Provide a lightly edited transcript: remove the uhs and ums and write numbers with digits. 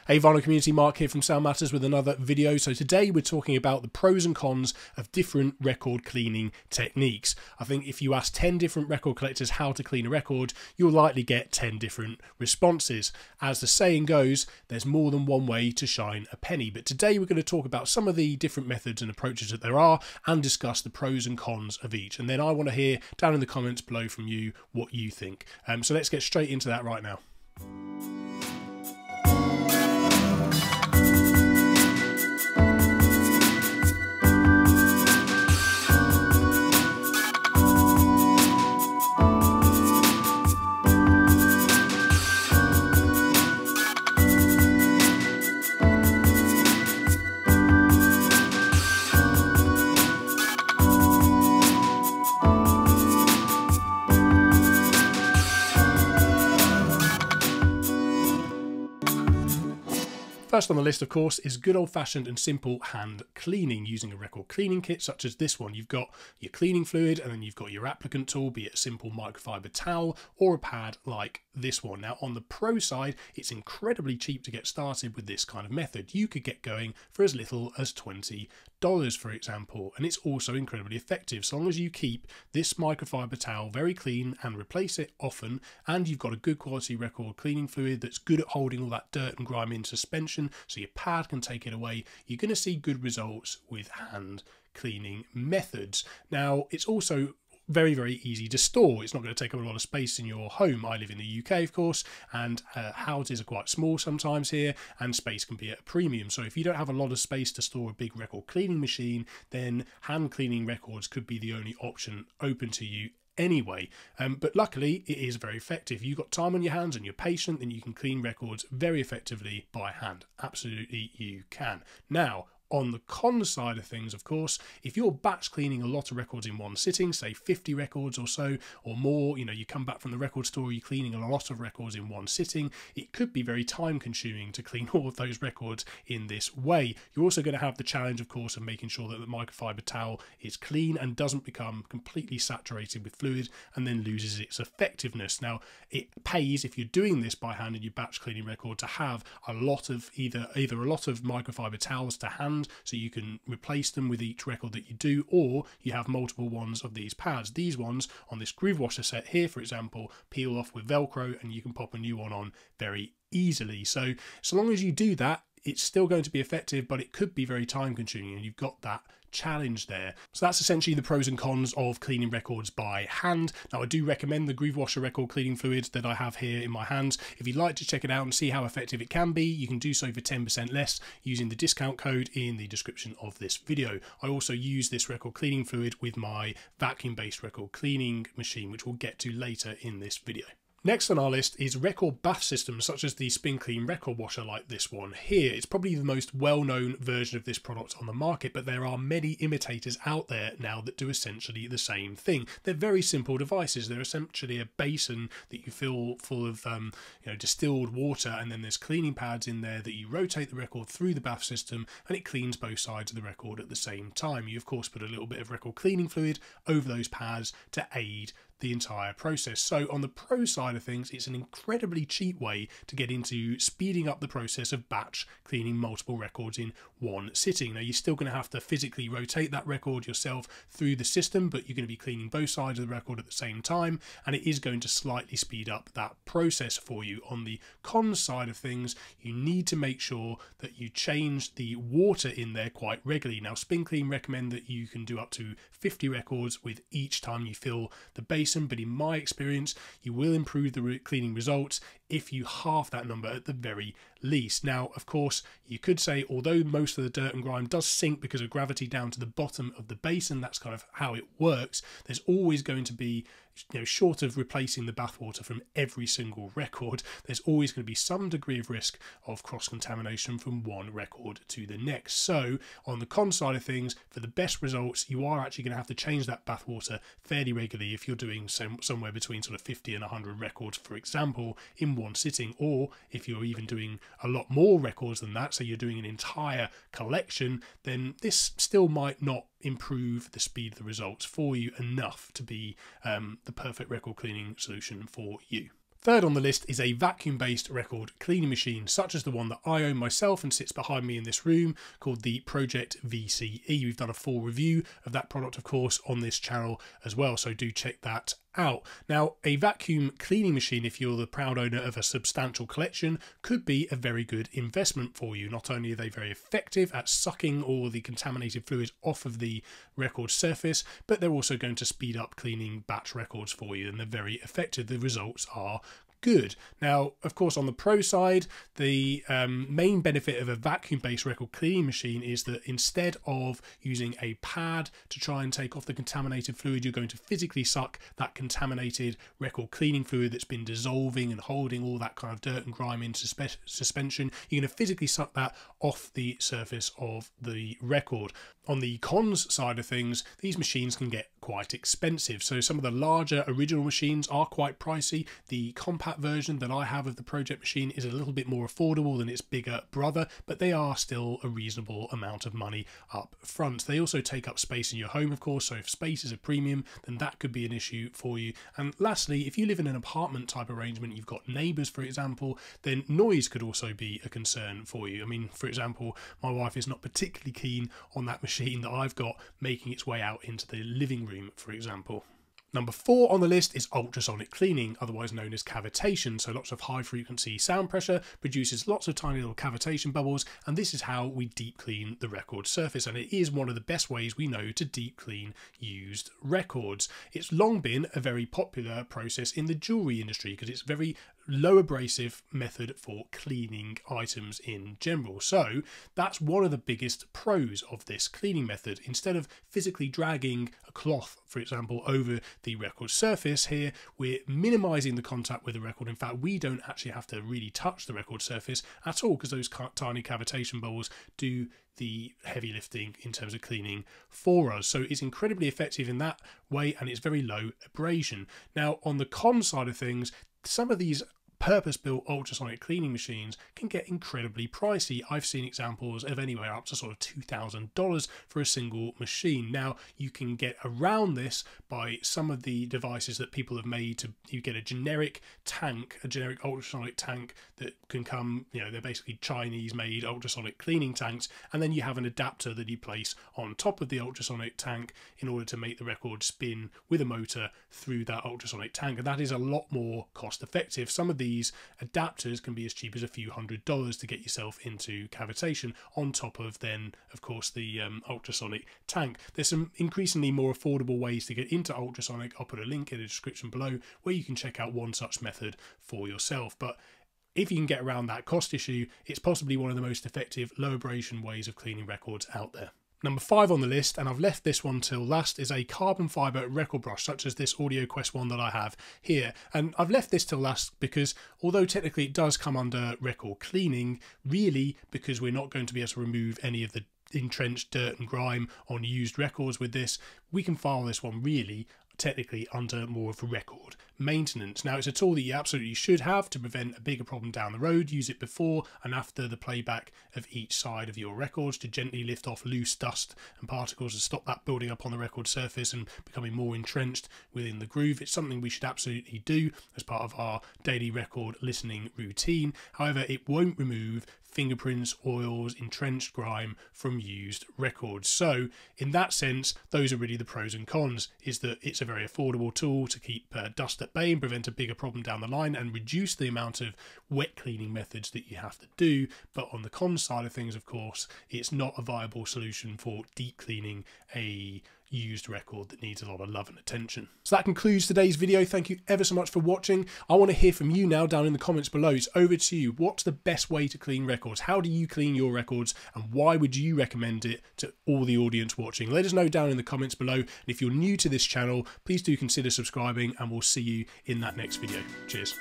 Hey Vinyl community, Mark here from Sound Matters with another video. So today we're talking about the pros and cons of different record cleaning techniques. I think if you ask 10 different record collectors how to clean a record, you'll likely get 10 different responses. As the saying goes, there's more than one way to shine a penny. But today we're going to talk about some of the different methods and approaches that there are and discuss the pros and cons of each. And then I want to hear down in the comments below from you what you think. So let's get straight into that right now. First on the list, of course, is good old-fashioned and simple hand cleaning using a record cleaning kit such as this one. You've got your cleaning fluid and then you've got your applicant tool, be it a simple microfiber towel or a pad like this one. Now, on the pro side, it's incredibly cheap to get started with this kind of method. You could get going for as little as $20, for example, and it's also incredibly effective so long as you keep this microfiber towel very clean and replace it often, and you've got a good quality record cleaning fluid that's good at holding all that dirt and grime in suspension so your pad can take it away. You're going to see good results with hand cleaning methods. Now, it's also very easy to store. It's not going to take up a lot of space in your home. I live in the UK, of course, and houses are quite small sometimes here, and space can be at a premium. So if you don't have a lot of space to store a big record cleaning machine, then hand cleaning records could be the only option open to you anyway. But luckily it is very effective. If you've got time on your hands and you're patient, then you can clean records very effectively by hand. Absolutely you can. Now, on the con side of things, of course, if you're batch cleaning a lot of records in one sitting, say 50 records or so or more, you know, you come back from the record store, you're cleaning a lot of records in one sitting, it could be very time consuming to clean all of those records in this way. You're also going to have the challenge, of course, of making sure that the microfiber towel is clean and doesn't become completely saturated with fluid and then loses its effectiveness. Now, it pays, if you're doing this by hand and you batch cleaning record, to have a lot of either a lot of microfiber towels to hand, so you can replace them with each record that you do, or you have multiple ones of these pads. These ones on this GrooveWasher set here, for example, peel off with Velcro and you can pop a new one on very easily. So long as you do that, it's still going to be effective, but it could be very time consuming, and you've got that challenge there. So that's essentially the pros and cons of cleaning records by hand. Now, I do recommend the GrooveWasher record cleaning fluid that I have here in my hands. If you'd like to check it out and see how effective it can be, you can do so for 10% less using the discount code in the description of this video. I also use this record cleaning fluid with my vacuum-based record cleaning machine, which we'll get to later in this video. Next on our list is record bath systems such as the SpinClean record washer like this one here. It's probably the most well-known version of this product on the market, but there are many imitators out there now that do essentially the same thing. They're very simple devices. They're essentially a basin that you fill full of distilled water, and then there's cleaning pads in there that you rotate the record through the bath system and it cleans both sides of the record at the same time. You of course put a little bit of record cleaning fluid over those pads to aid the entire process. So on the pro side of things, it's an incredibly cheap way to get into speeding up the process of batch cleaning multiple records in one sitting. Now, you're still going to have to physically rotate that record yourself through the system, but you're going to be cleaning both sides of the record at the same time, and it is going to slightly speed up that process for you. On the con side of things, you need to make sure that you change the water in there quite regularly. Now, SpinClean recommend that you can do up to 50 records with each time you fill the basin, but in my experience, you will improve the cleaning results if you halve that number at the very least. Now, of course, you could say, although most of the dirt and grime does sink because of gravity down to the bottom of the basin, that's kind of how it works, there's always going to be, short of replacing the bathwater from every single record, there's always going to be some degree of risk of cross-contamination from one record to the next. So, on the con side of things, for the best results, you are actually going to have to change that bathwater fairly regularly if you're doing somewhere between sort of 50 and 100 records, for example, in one sitting, or if you're even doing a lot more records than that, so you're doing an entire collection, then this still might not improve the speed of the results for you enough to be the perfect record cleaning solution for you. Third on the list is a vacuum-based record cleaning machine, such as the one that I own myself and sits behind me in this room, called the Project VCE. We've done a full review of that product, of course, on this channel as well, so do check that out. Now, a vacuum cleaning machine, if you're the proud owner of a substantial collection, could be a very good investment for you. Not only are they very effective at sucking all the contaminated fluids off of the record surface, but they're also going to speed up cleaning batch records for you, and they're very effective. The results are good. Now, of course, on the pro side, the main benefit of a vacuum-based record cleaning machine is that instead of using a pad to try and take off the contaminated fluid, you're going to physically suck that contaminated record cleaning fluid that's been dissolving and holding all that kind of dirt and grime in suspension. You're going to physically suck that off the surface of the record. On the cons side of things, these machines can get quite expensive. So some of the larger original machines are quite pricey. The compact version that I have of the Project machine is a little bit more affordable than its bigger brother, but they are still a reasonable amount of money up front. They also take up space in your home, of course, so if space is a premium, then that could be an issue for you. And lastly, if you live in an apartment type arrangement, you've got neighbours, for example, then noise could also be a concern for you. I mean, for example, my wife is not particularly keen on that machine that I've got making its way out into the living room, for example. Number 4 on the list is ultrasonic cleaning, otherwise known as cavitation. So lots of high frequency sound pressure produces lots of tiny little cavitation bubbles, and this is how we deep clean the record surface, and it is one of the best ways we know to deep clean used records. It's long been a very popular process in the jewellery industry because it's very low abrasive method for cleaning items in general. So that's one of the biggest pros of this cleaning method. Instead of physically dragging a cloth, for example, over the record surface here, we're minimizing the contact with the record. In fact, we don't actually have to really touch the record surface at all because those tiny cavitation bubbles do the heavy lifting in terms of cleaning for us. So it's incredibly effective in that way, and it's very low abrasion. Now, on the con side of things, some of these purpose-built ultrasonic cleaning machines can get incredibly pricey. I've seen examples of anywhere up to sort of $2,000 for a single machine. Now, you can get around this by some of the devices that people have made to, you get a generic tank, a generic ultrasonic tank that can come, you know, they're basically Chinese-made ultrasonic cleaning tanks, and then you have an adapter that you place on top of the ultrasonic tank in order to make the record spin with a motor through that ultrasonic tank, and that is a lot more cost-effective. Some of these adapters can be as cheap as a few $100s to get yourself into cavitation, on top of then, of course, the ultrasonic tank. There's some increasingly more affordable ways to get into ultrasonic. I'll put a link in the description below where you can check out one such method for yourself. But if you can get around that cost issue, it's possibly one of the most effective low abrasion ways of cleaning records out there. Number 5 on the list, and I've left this one till last, is a carbon fibre record brush, such as this Audio Quest one that I have here. And I've left this till last because, although technically it does come under record cleaning, really, because we're not going to be able to remove any of the entrenched dirt and grime on used records with this, we can file this one really technically under more of a record maintenance. Now, it's a tool that you absolutely should have to prevent a bigger problem down the road. Use it before and after the playback of each side of your records to gently lift off loose dust and particles to stop that building up on the record surface and becoming more entrenched within the groove. It's something we should absolutely do as part of our daily record listening routine. However, it won't remove fingerprints, oils, entrenched grime from used records. So in that sense, those are really the pros and cons, is that it's a very affordable tool to keep dust at bay and prevent a bigger problem down the line and reduce the amount of wet cleaning methods that you have to do. But on the cons side of things, of course, it's not a viable solution for deep cleaning a used record that needs a lot of love and attention. So that concludes today's video. Thank you ever so much for watching. I want to hear from you now down in the comments below. It's over to you. What's the best way to clean records? How do you clean your records, and why would you recommend it to all the audience watching? Let us know down in the comments below, and if you're new to this channel, please do consider subscribing, and we'll see you in that next video. Cheers.